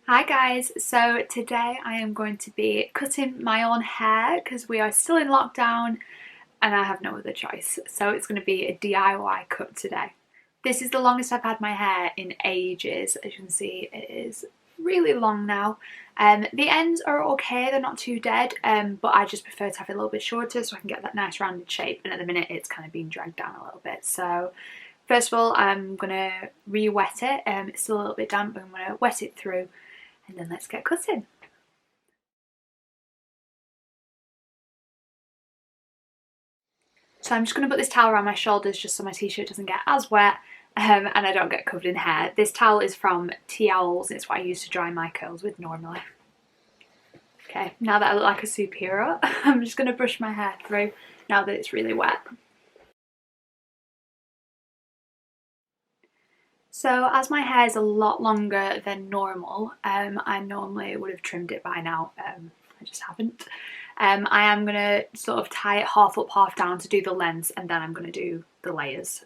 Hi guys, so today I am going to be cutting my own hair because we are still in lockdown and I have no other choice. So it's going to be a DIY cut today. This is the longest I've had my hair in ages. As you can see, it is really long now. The ends are okay, they're not too dead, but I just prefer to have it a little bit shorter so I can get that nice rounded shape, and at the minute it's kind of being dragged down a little bit. So first of all, I'm going to re-wet it. It's still a little bit damp, but I'm going to wet it through and then let's get cutting. So I'm just going to put this towel around my shoulders just so my t-shirt doesn't get as wet and I don't get covered in hair. This towel is from Tea Owls. It's what I use to dry my curls with normally. Okay, now that I look like a superhero, I'm just going to brush my hair through now that it's really wet. So as my hair is a lot longer than normal, I normally would have trimmed it by now, I just haven't. I am going to sort of tie it half up, half down to do the lengths, and then I'm going to do the layers.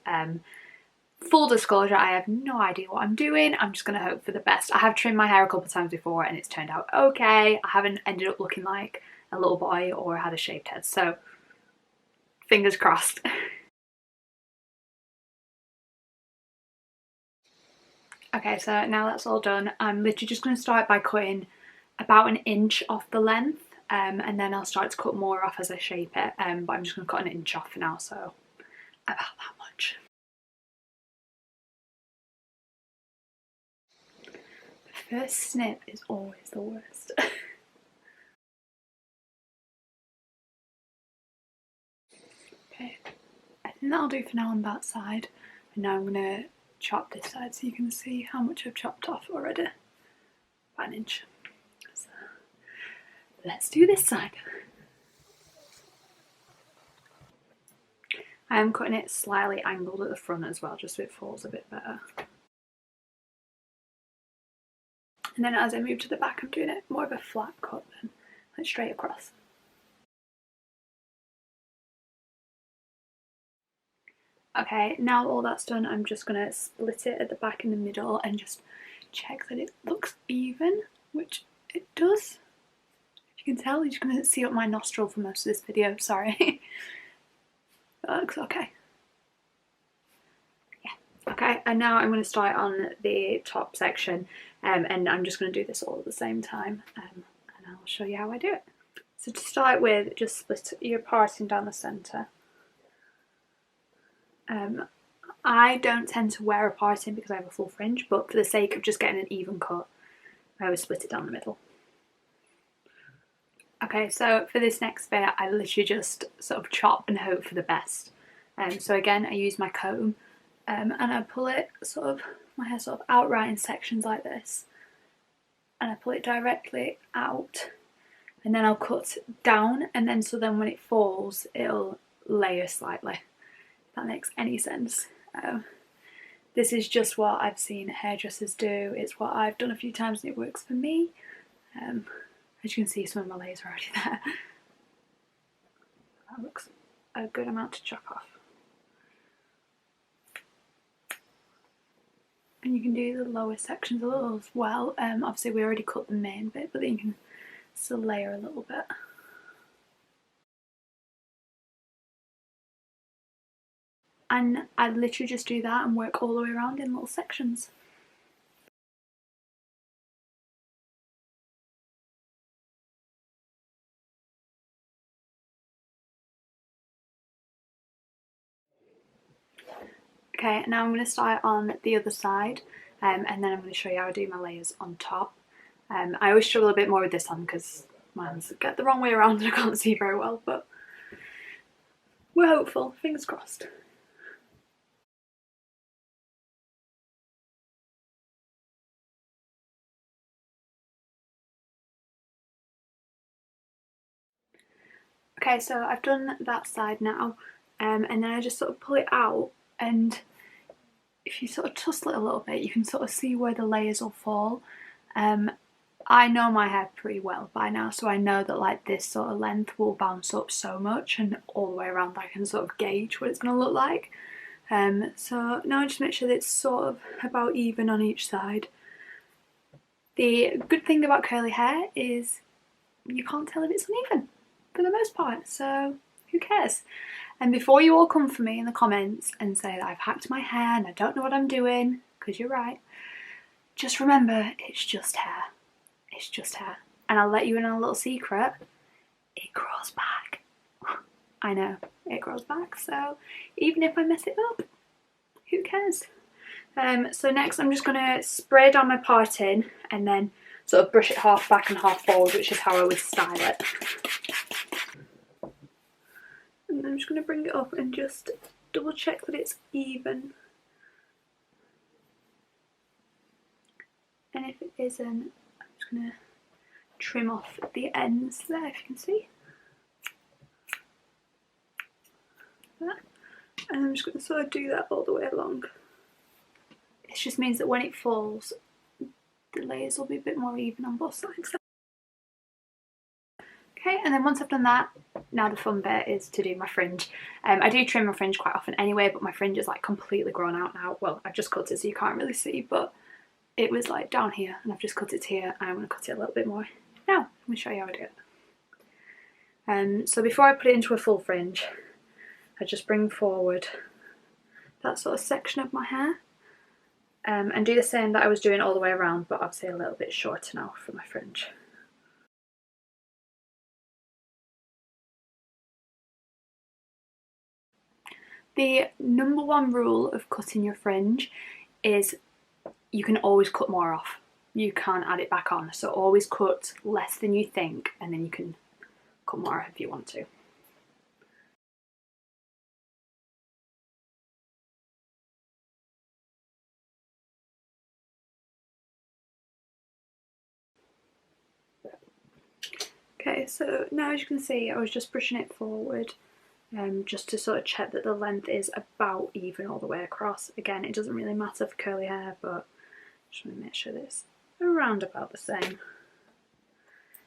Full disclosure, I have no idea what I'm doing. I'm just going to hope for the best. I have trimmed my hair a couple of times before and it's turned out okay. I haven't ended up looking like a little boy or had a shaved head, so fingers crossed. Okay, so now that's all done, I'm literally just going to start by cutting about an inch off the length, and then I'll start to cut more off as I shape it, but I'm just going to cut an inch off for now, so about that much. The first snip is always the worst. Okay, I think that'll do for now on that side, and now I'm going to chop this side so you can see how much I've chopped off already. About an inch. So let's do this side. I am cutting it slightly angled at the front as well, just so it falls a bit better. And then as I move to the back, I'm doing it more of a flat cut then, like straight across. Okay, now all that's done, I'm just going to split it at the back in the middle and just check that it looks even, which it does. If you can tell, you're just going to see up my nostril for most of this video, sorry. That looks okay. Yeah, okay, and now I'm going to start on the top section, and I'm just going to do this all at the same time, and I'll show you how I do it. So to start with, just split your parting down the centre. I don't tend to wear a parting because I have a full fringe, but for the sake of just getting an even cut, I always split it down the middle. Okay, so for this next bit, I literally just sort of chop and hope for the best. So again, I use my comb, and I pull it my hair sort of out right in sections like this, and I pull it directly out, and then I'll cut down, and then so then when it falls, it'll layer slightly. If that makes any sense. This is just what I've seen hairdressers do. It's what I've done a few times and it works for me. As you can see, some of my layers are already there. That looks a good amount to chop off. And you can do the lower sections a little as well. Obviously we already cut the main bit, but then you can still layer a little bit. And I literally just do that and work all the way around in little sections. Okay, now I'm going to start on the other side, and then I'm going to show you how I do my layers on top. I always struggle a bit more with this one because my hands get the wrong way around and I can't see very well, but we're hopeful, fingers crossed. Okay, so I've done that side now, and then I just sort of pull it out, and if you sort of tussle it a little bit, you can sort of see where the layers will fall. I know my hair pretty well by now, so I know that like this sort of length will bounce up so much, and all the way around I can sort of gauge what it's going to look like. So now I just make sure that it's sort of about even on each side. The good thing about curly hair is you can't tell if it's uneven for the most part, so who cares? And before you all come for me in the comments and say that I've hacked my hair and I don't know what I'm doing, because you're right, just remember it's just hair. It's just hair. And I'll let you in on a little secret. It grows back. I know, it grows back, so even if I mess it up, who cares? So next I'm just going to spray down my parting and then sort of brush it half back and half forward, which is how I would style it. And I'm just going to bring it up and just double check that it's even. And if it isn't, I'm just going to trim off the ends there, if you can see. That. And I'm just going to sort of do that all the way along. It just means that when it falls, the layers will be a bit more even on both sides. Okay, and then once I've done that, now the fun bit is to do my fringe. I do trim my fringe quite often anyway, but my fringe is like completely grown out now. Well, I've just cut it so you can't really see, but it was like down here and I've just cut it to here and I'm going to cut it a little bit more. Now, let me show you how I do it. So before I put it into a full fringe, I just bring forward that sort of section of my hair and do the same that I was doing all the way around, but obviously a little bit shorter now for my fringe. The number one rule of cutting your fringe is you can always cut more off. You can't add it back on, so always cut less than you think and then you can cut more if you want to. Okay, so now as you can see I was just brushing it forward just to sort of check that the length is about even all the way across. Again, it doesn't really matter for curly hair, but just want to make sure that it's around about the same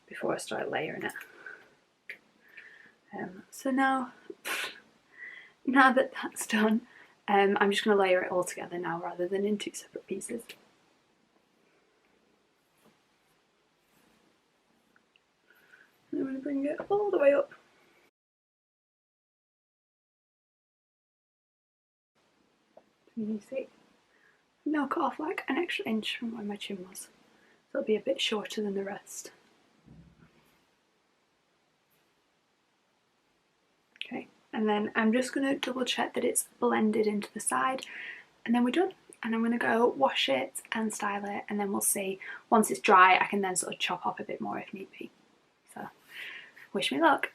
before I start layering it. So now that that's done, I'm just going to layer it all together now rather than in two separate pieces. I'm going to bring it all the way up. You see, now cut off like an extra inch from where my chin was, so it'll be a bit shorter than the rest. Okay, and then I'm just going to double check that it's blended into the side, and then we're done. And I'm going to go wash it and style it, and then we'll see. Once it's dry, I can then sort of chop up a bit more if need be. So, wish me luck.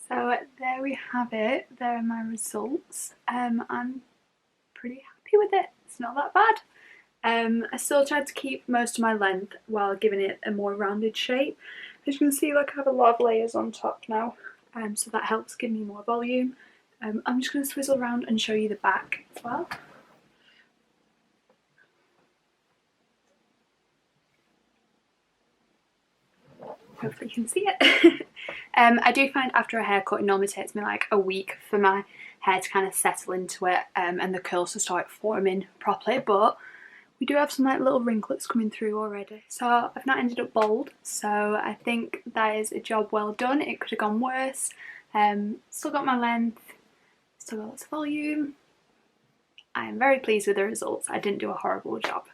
So there we have it. There are my results. I'm pretty happy with it. It's not that bad. I still tried to keep most of my length while giving it a more rounded shape. As you can see, like I have a lot of layers on top now, so that helps give me more volume. I'm just going to swizzle around and show you the back as well. Hopefully you can see it. I do find after a haircut it normally takes me like a week for my hair to kind of settle into it and the curls to start forming properly, but we do have some like little ringlets coming through already. So I've not ended up bald, so I think that is a job well done. It could have gone worse. Still got my length, still got lots of volume. I am very pleased with the results. I didn't do a horrible job.